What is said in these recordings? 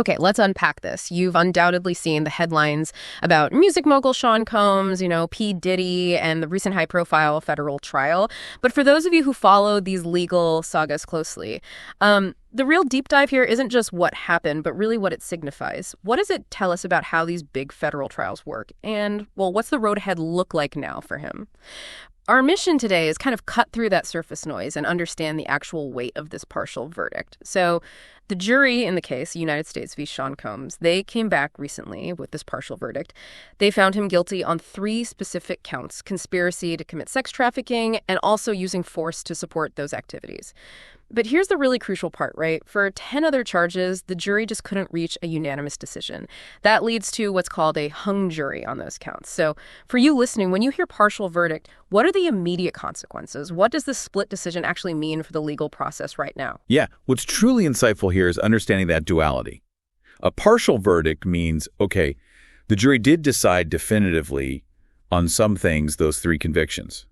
Okay, let's unpack this. You've undoubtedly seen the headlines about music mogul Sean Combs, P. Diddy, and the recent high-profile federal trial. But for those of you who follow these legal sagas closely, the real deep dive here isn't just what happened, but really what it signifies. What does it tell us about how these big federal trials work? And, well, what's the road ahead look like now for him? Our mission today is kind of cut through that surface noise and understand the actual weight of this partial verdict. So the jury in the case, United States v. Sean Combs, they came back recently with this partial verdict. They found him guilty on 3 specific counts: conspiracy to commit sex trafficking and also using force to support those activities. But here's the really crucial part, right? For 10 other charges, the jury just couldn't reach a unanimous decision. That leads to what's called a hung jury on those counts. So for you listening, when you hear partial verdict, what are the immediate consequences? What does this split decision actually mean for the legal process right now? Yeah, what's truly insightful here is understanding that duality. A partial verdict means, okay, the jury did decide definitively on some things, those 3 convictions,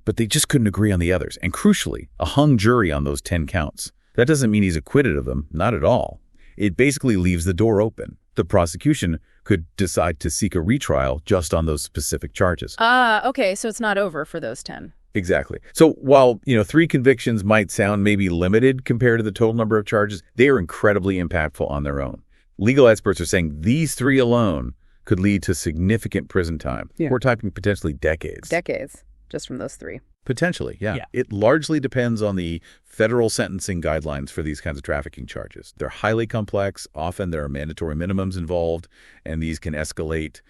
but they just couldn't agree on the others. And crucially, a hung jury on those 10 counts. That doesn't mean he's acquitted of them, not at all. It basically leaves the door open. The prosecution could decide to seek a retrial just on those specific charges. Okay, so it's not over for those 10. Exactly. So while, 3 convictions might sound maybe limited compared to the total number of charges, they are incredibly impactful on their own. Legal experts are saying these 3 alone could lead to significant prison time. Yeah. We're talking potentially decades. Decades, just from those 3. Potentially, yeah. It largely depends on the federal sentencing guidelines for these kinds of trafficking charges. They're highly complex. Often there are mandatory minimums involved, and these can escalate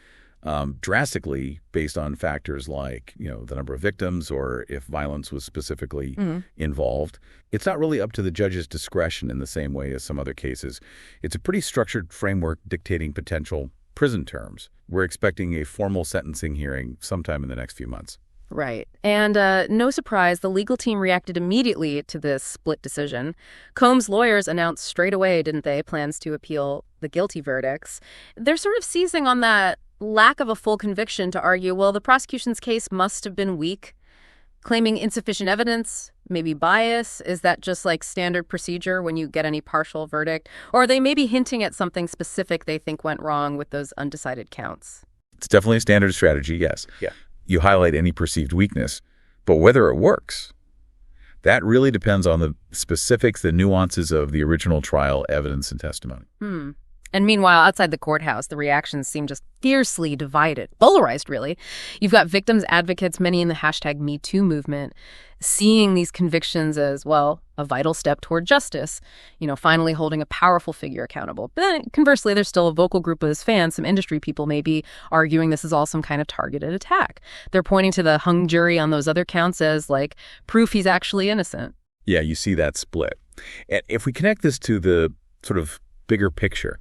drastically based on factors like, the number of victims or if violence was specifically involved. It's not really up to the judge's discretion in the same way as some other cases. It's a pretty structured framework dictating potential prison terms. We're expecting a formal sentencing hearing sometime in the next few months. Right. And no surprise, the legal team reacted immediately to this split decision. Combs' lawyers announced straight away, didn't they, plans to appeal the guilty verdicts. They're sort of seizing on that lack of a full conviction to argue, well, the prosecution's case must have been weak, claiming insufficient evidence, maybe bias. Is that just like standard procedure when you get any partial verdict? Or are they maybe hinting at something specific they think went wrong with those undecided counts? It's definitely a standard strategy, yes. Yeah. You highlight any perceived weakness, but whether it works, that really depends on the specifics, the nuances of the original trial evidence and testimony. And meanwhile, outside the courthouse, the reactions seem just fiercely divided, polarized, really. You've got victims advocates, many in the #MeToo movement, seeing these convictions as, well, a vital step toward justice, finally holding a powerful figure accountable. But then conversely, there's still a vocal group of his fans, some industry people maybe, arguing this is all some kind of targeted attack. They're pointing to the hung jury on those other counts as, like, proof he's actually innocent. Yeah, you see that split. And if we connect this to the sort of bigger picture,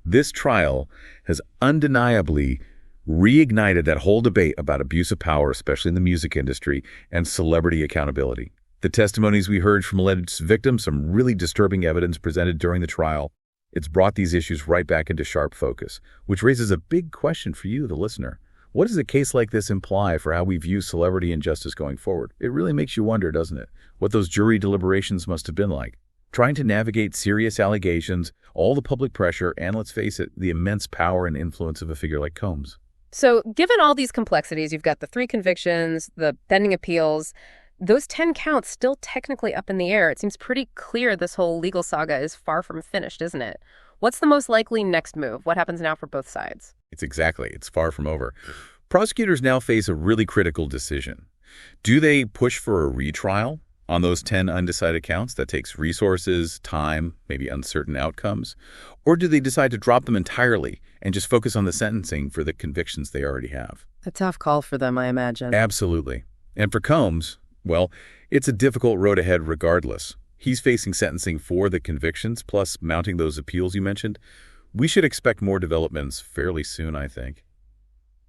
this trial has undeniably reignited that whole debate about abuse of power, especially in the music industry, and celebrity accountability. The testimonies we heard from alleged victims, some really disturbing evidence presented during the trial, it's brought these issues right back into sharp focus, which raises a big question for you, the listener. What does a case like this imply for how we view celebrity and justice going forward? It really makes you wonder, doesn't it? What those jury deliberations must have been like. Trying to navigate serious allegations, all the public pressure, and let's face it, the immense power and influence of a figure like Combs. So given all these complexities, you've got the 3 convictions, the pending appeals, those 10 counts still technically up in the air. It seems pretty clear this whole legal saga is far from finished, isn't it? What's the most likely next move? What happens now for both sides? It's far from over. Prosecutors now face a really critical decision. Do they push for a retrial on those 10 undecided counts that takes resources, time, maybe uncertain outcomes? Or do they decide to drop them entirely and just focus on the sentencing for the convictions they already have? A tough call for them, I imagine. Absolutely. And for Combs, well, it's a difficult road ahead regardless. He's facing sentencing for the convictions, plus mounting those appeals you mentioned. We should expect more developments fairly soon, I think.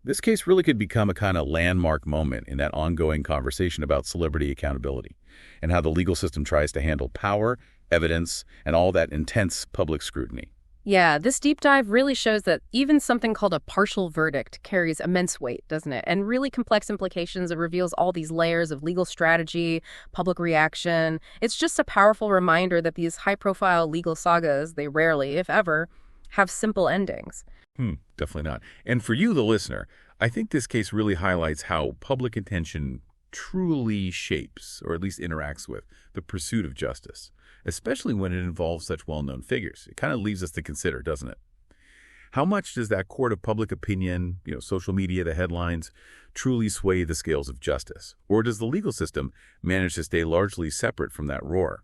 This case really could become a kind of landmark moment in that ongoing conversation about celebrity accountability and how the legal system tries to handle power, evidence, and all that intense public scrutiny. Yeah, this deep dive really shows that even something called a partial verdict carries immense weight, doesn't it? And really complex implications. It reveals all these layers of legal strategy, public reaction. It's just a powerful reminder that these high-profile legal sagas, they rarely, if ever, have simple endings. Definitely not. And for you, the listener, I think this case really highlights how public attention truly shapes, or at least interacts with, the pursuit of justice, especially when it involves such well-known figures. It kind of leaves us to consider, doesn't it? How much does that court of public opinion, social media, the headlines, truly sway the scales of justice? Or does the legal system manage to stay largely separate from that roar?